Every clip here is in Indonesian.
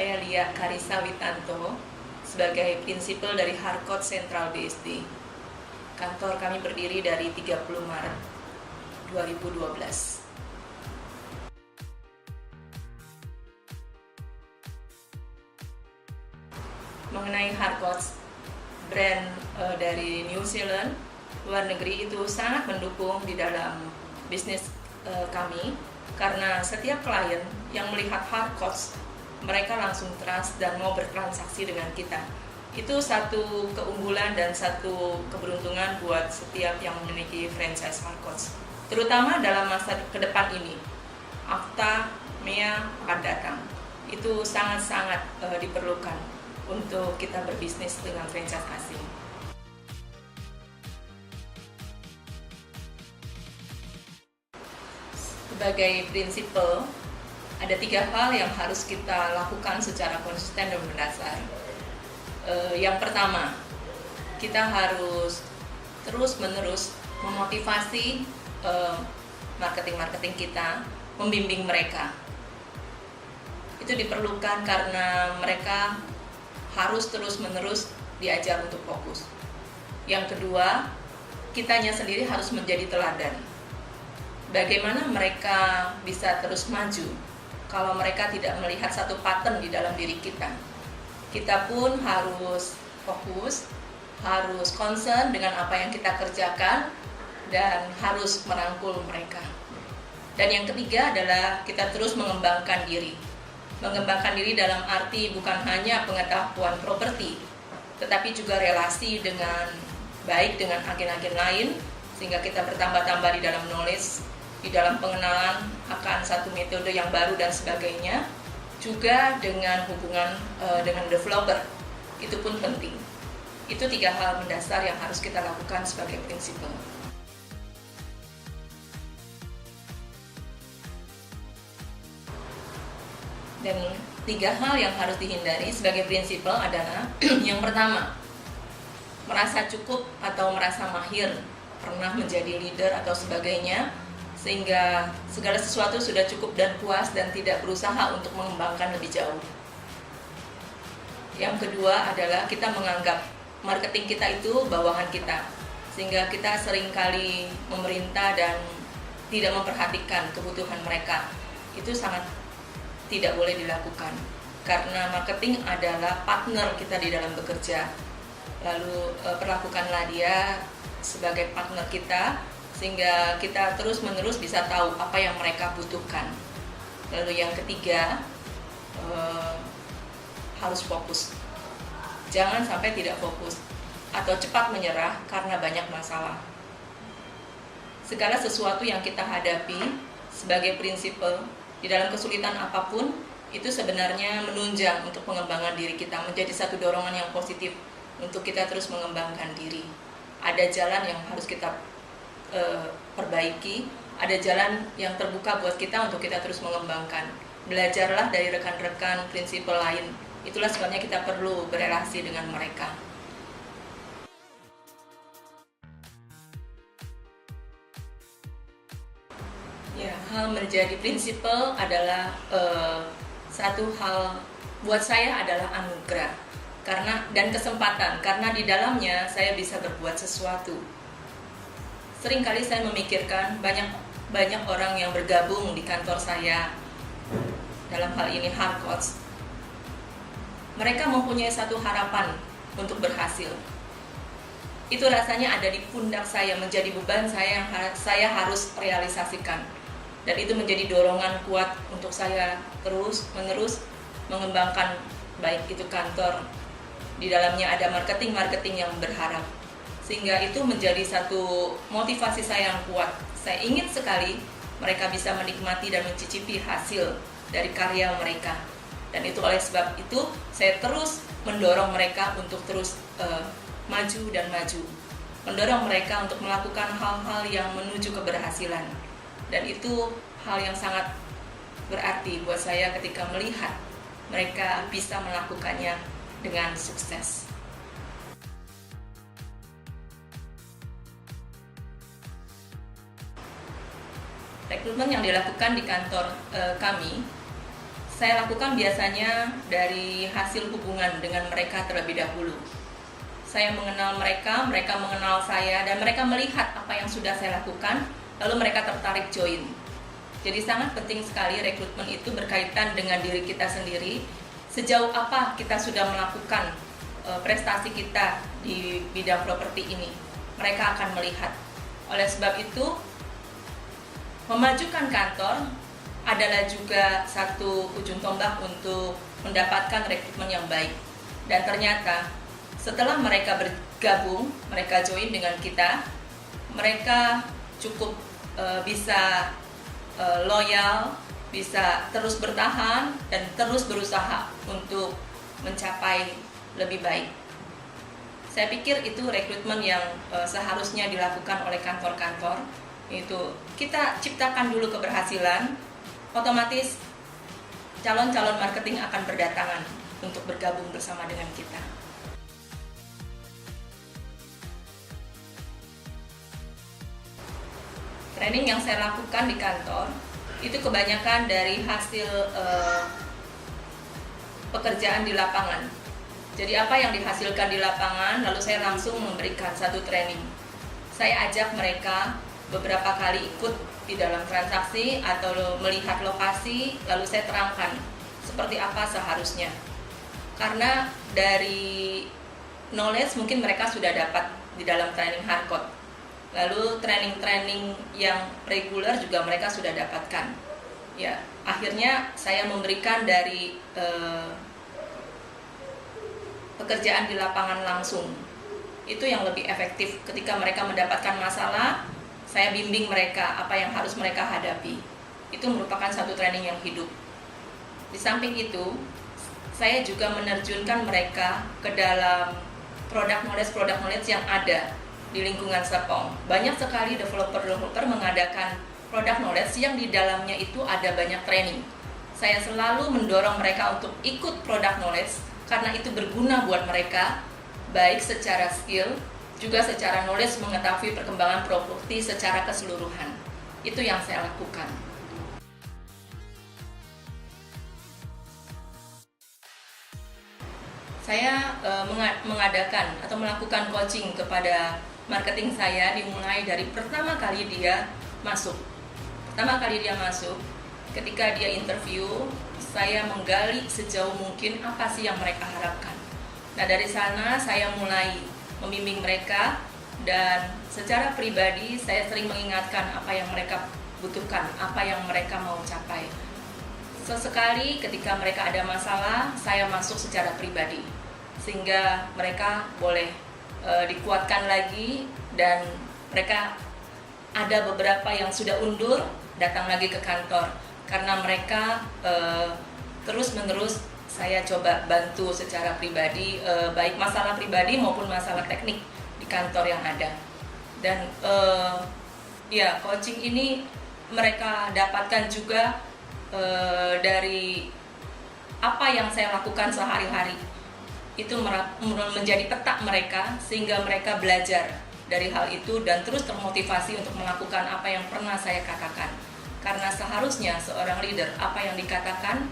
Saya Lia Karisa Witanto sebagai prinsipal dari Harcourt Central BSD. Kantor kami berdiri dari 30 Maret 2012. Mengenai Harcourt, brand dari New Zealand, luar negeri, itu sangat mendukung di dalam bisnis kami, karena setiap klien yang melihat Harcourt, mereka langsung trust dan mau bertransaksi dengan kita. Itu satu keunggulan dan satu keberuntungan buat setiap yang memiliki franchise Harcourt, terutama dalam masa ke depan ini. Akta, MEA akan datang. Itu sangat-sangat diperlukan untuk kita berbisnis dengan franchise asing. Sebagai prinsipal, ada 3 hal yang harus kita lakukan secara konsisten dan mendasar. Yang pertama, kita harus terus-menerus memotivasi marketing kita, membimbing mereka. Itu diperlukan karena mereka harus terus-menerus diajar untuk fokus. Yang kedua, kitanya sendiri harus menjadi teladan. Bagaimana mereka bisa terus maju kalau mereka tidak melihat satu pattern di dalam diri kita. Kita pun harus fokus, harus concern dengan apa yang kita kerjakan, dan harus merangkul mereka. Dan yang ketiga adalah kita terus mengembangkan diri. Mengembangkan diri dalam arti bukan hanya pengetahuan properti, tetapi juga relasi dengan baik dengan agen-agen lain, sehingga kita bertambah-tambah di dalam knowledge, di dalam pengenalan akan satu metode yang baru dan sebagainya. Juga dengan hubungan dengan developer, itu pun penting. Itu 3 hal mendasar yang harus kita lakukan sebagai prinsipal. Dan 3 hal yang harus dihindari sebagai prinsipal adalah yang pertama, merasa cukup atau merasa mahir, pernah menjadi leader atau sebagainya, sehingga segala sesuatu sudah cukup dan puas dan tidak berusaha untuk mengembangkan lebih jauh. Yang kedua adalah kita menganggap marketing kita itu bawahan kita, sehingga kita seringkali memerintah dan tidak memperhatikan kebutuhan mereka. Itu sangat tidak boleh dilakukan, karena marketing adalah partner kita di dalam bekerja. Lalu perlakukanlah dia sebagai partner kita, sehingga kita terus-menerus bisa tahu apa yang mereka butuhkan. Lalu yang ketiga, harus fokus. Jangan sampai tidak fokus atau cepat menyerah karena banyak masalah. Segala sesuatu yang kita hadapi sebagai prinsipal di dalam kesulitan apapun, itu sebenarnya menunjang untuk pengembangan diri kita, menjadi satu dorongan yang positif untuk kita terus mengembangkan diri. Ada jalan yang harus kita perbaiki, ada jalan yang terbuka buat kita untuk kita terus mengembangkan. Belajarlah dari rekan-rekan prinsipal lain. Itulah sebabnya kita perlu berelasi dengan mereka. Ya, hal menjadi prinsipal adalah satu hal buat saya adalah anugerah dan kesempatan, karena di dalamnya saya bisa berbuat sesuatu. Seringkali saya memikirkan banyak orang yang bergabung di kantor saya, dalam hal ini Harcourt. Mereka mempunyai satu harapan untuk berhasil. Itu rasanya ada di pundak saya, menjadi beban saya yang saya harus realisasikan. Dan itu menjadi dorongan kuat untuk saya terus-menerus mengembangkan, baik itu kantor, di dalamnya ada marketing yang berharap. Sehingga itu menjadi satu motivasi saya yang kuat. Saya ingin sekali mereka bisa menikmati dan mencicipi hasil dari karya mereka. Dan itu oleh sebab itu saya terus mendorong mereka untuk terus maju dan maju. Mendorong mereka untuk melakukan hal-hal yang menuju keberhasilan. Dan itu hal yang sangat berarti buat saya ketika melihat mereka bisa melakukannya dengan sukses. Rekrutmen yang dilakukan di kantor kami saya lakukan biasanya dari hasil hubungan dengan mereka terlebih dahulu. Saya mengenal mereka, mereka mengenal saya, dan mereka melihat apa yang sudah saya lakukan, lalu mereka tertarik join. Jadi sangat penting sekali rekrutmen itu berkaitan dengan diri kita sendiri. Sejauh apa kita sudah melakukan prestasi kita di bidang properti ini, mereka akan melihat. Oleh sebab itu, memajukan kantor adalah juga satu ujung tombak untuk mendapatkan rekrutmen yang baik. Dan ternyata setelah mereka bergabung, mereka join dengan kita, mereka cukup bisa loyal, bisa terus bertahan dan terus berusaha untuk mencapai lebih baik. Saya pikir itu rekrutmen yang seharusnya dilakukan oleh kantor-kantor. Itu kita ciptakan dulu keberhasilan, otomatis calon-calon marketing akan berdatangan untuk bergabung bersama dengan kita. Training yang saya lakukan di kantor itu kebanyakan dari hasil pekerjaan di lapangan. Jadi apa yang dihasilkan di lapangan, lalu saya langsung memberikan satu training. Saya ajak mereka beberapa kali ikut di dalam transaksi atau melihat lokasi, lalu saya terangkan seperti apa seharusnya. Karena dari knowledge mungkin mereka sudah dapat di dalam training hardcore, lalu training-training yang reguler juga mereka sudah dapatkan. Ya, akhirnya saya memberikan dari pekerjaan di lapangan langsung. Itu yang lebih efektif. Ketika mereka mendapatkan masalah, saya bimbing mereka apa yang harus mereka hadapi. Itu merupakan satu training yang hidup. Di samping itu, saya juga menerjunkan mereka ke dalam product knowledge yang ada di lingkungan Serpong. Banyak sekali developer mengadakan product knowledge yang di dalamnya itu ada banyak training. Saya selalu mendorong mereka untuk ikut product knowledge karena itu berguna buat mereka, baik secara skill, juga secara knowledge mengetahui perkembangan properti secara keseluruhan. Itu yang saya lakukan. Saya mengadakan atau melakukan coaching kepada marketing saya dimulai dari pertama kali dia masuk. Ketika dia interview, saya menggali sejauh mungkin apa sih yang mereka harapkan. Nah, dari sana saya mulai membimbing mereka, dan secara pribadi saya sering mengingatkan apa yang mereka butuhkan, apa yang mereka mau capai. Sesekali ketika mereka ada masalah, saya masuk secara pribadi sehingga mereka boleh dikuatkan lagi, dan mereka ada beberapa yang sudah undur datang lagi ke kantor karena mereka terus-menerus saya coba bantu secara pribadi, baik masalah pribadi maupun masalah teknik di kantor yang ada. Dan coaching ini mereka dapatkan juga dari apa yang saya lakukan sehari-hari. Itu menjadi peta mereka, sehingga mereka belajar dari hal itu dan terus termotivasi untuk melakukan apa yang pernah saya katakan. Karena seharusnya seorang leader, apa yang dikatakan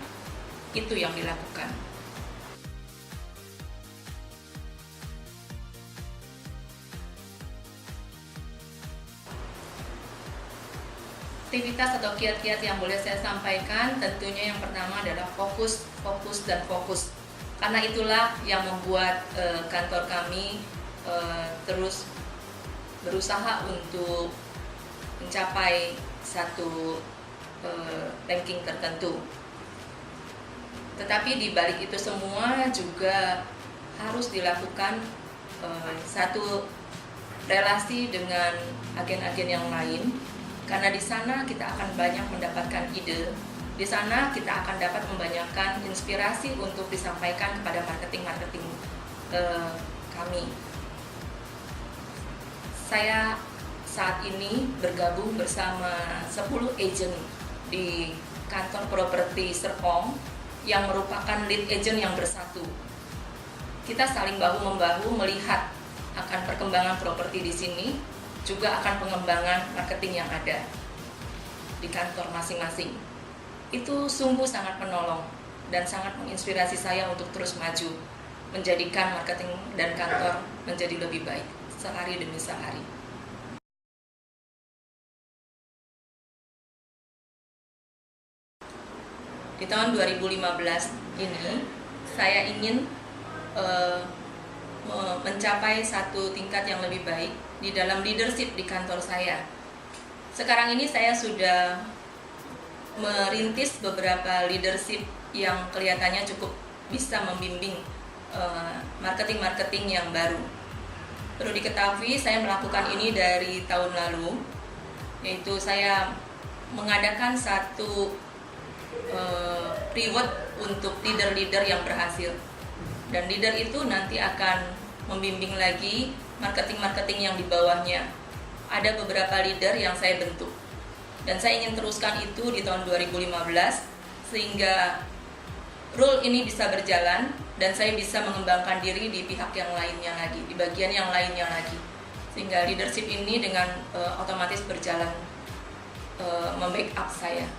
itu yang dilakukan. Aktivitas atau kiat-kiat yang boleh saya sampaikan, tentunya yang pertama adalah fokus. Karena itulah yang membuat kantor kami terus berusaha untuk mencapai satu ranking tertentu. Tetapi di balik itu semua juga harus dilakukan satu relasi dengan agen-agen yang lain, karena di sana kita akan banyak mendapatkan ide, di sana kita akan dapat membanyakan inspirasi untuk disampaikan kepada marketing kami. Saya saat ini bergabung bersama 10 agent di kantor properti Serpong yang merupakan lead agent yang bersatu. Kita saling bahu-membahu melihat akan perkembangan properti di sini, juga akan pengembangan marketing yang ada di kantor masing-masing. Itu sungguh sangat menolong. dan sangat menginspirasi saya untuk terus maju, menjadikan marketing dan kantor menjadi lebih baik sehari demi sehari. Di tahun 2015 ini saya ingin mencapai satu tingkat yang lebih baik di dalam leadership di kantor saya. Sekarang ini saya sudah merintis beberapa leadership yang kelihatannya cukup bisa membimbing marketing-marketing yang baru. Perlu diketahui saya melakukan ini dari tahun lalu, yaitu saya mengadakan satu reward untuk leader-leader yang berhasil, dan leader itu nanti akan membimbing lagi marketing-marketing yang di bawahnya. Ada beberapa leader yang saya bentuk, dan saya ingin teruskan itu di tahun 2015 sehingga role ini bisa berjalan dan saya bisa mengembangkan diri di pihak yang lainnya lagi, di bagian yang lainnya lagi, sehingga leadership ini dengan otomatis berjalan membackup saya.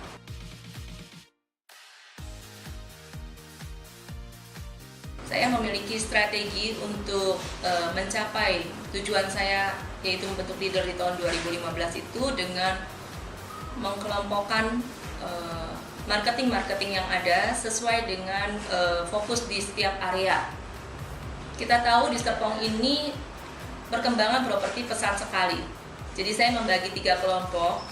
Saya memiliki strategi untuk mencapai tujuan saya, yaitu membentuk leader di tahun 2015 itu dengan mengkelompokkan marketing-marketing yang ada sesuai dengan fokus di setiap area. Kita tahu di Serpong ini perkembangan properti pesat sekali. Jadi saya membagi 3 kelompok.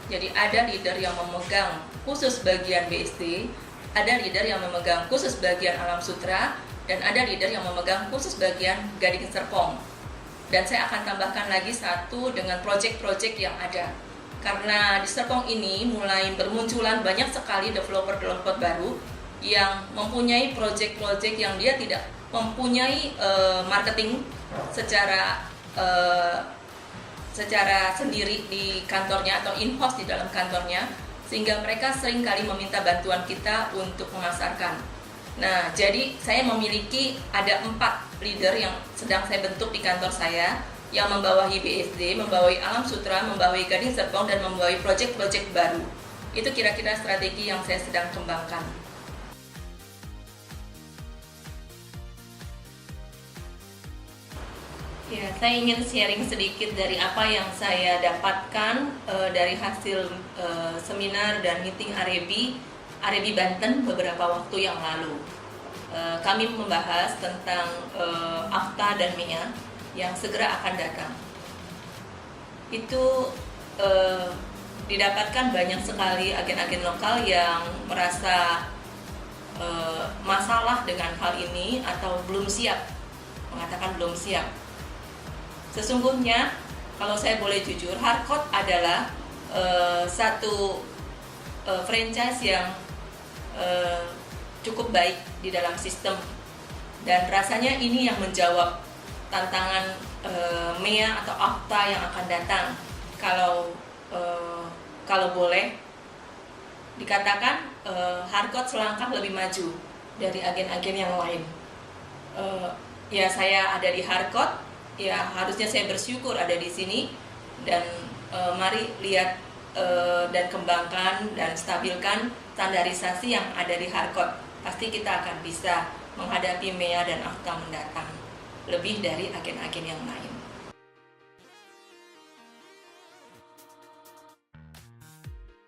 Jadi ada leader yang memegang khusus bagian BSD, ada leader yang memegang khusus bagian Alam Sutra, dan ada leader yang memegang khusus bagian Gading Serpong. Dan saya akan tambahkan lagi satu dengan project-project yang ada. Karena di Serpong ini mulai bermunculan banyak sekali developer-developer baru yang mempunyai project-project yang dia tidak mempunyai marketing secara sendiri di kantornya atau in-house di dalam kantornya, sehingga mereka sering kali meminta bantuan kita untuk memasarkan. Nah, jadi saya memiliki ada 4 leader yang sedang saya bentuk di kantor saya, yang membawahi BSD, membawahi Alam Sutra, membawahi Gading Serpong, dan membawahi project-project baru. Itu kira-kira strategi yang saya sedang kembangkan. Ya, saya ingin sharing sedikit dari apa yang saya dapatkan dari hasil seminar dan meeting Arebi Banten beberapa waktu yang lalu. Kami membahas tentang Afta dan Mia yang segera akan datang. Itu didapatkan banyak sekali agen-agen lokal yang merasa masalah dengan hal ini atau belum siap, mengatakan belum siap. Sesungguhnya kalau saya boleh jujur, Harcourt adalah satu franchise yang cukup baik di dalam sistem, dan rasanya ini yang menjawab tantangan MEA atau Afta yang akan datang. Kalau boleh dikatakan Harcourt selangkah lebih maju dari agen-agen yang lain. Ya, saya ada di Harcourt, ya harusnya saya bersyukur ada di sini, dan mari lihat dan kembangkan dan stabilkan standarisasi yang ada di Harcourt. Pasti kita akan bisa menghadapi MEA dan Afta mendatang lebih dari agen-agen yang lain.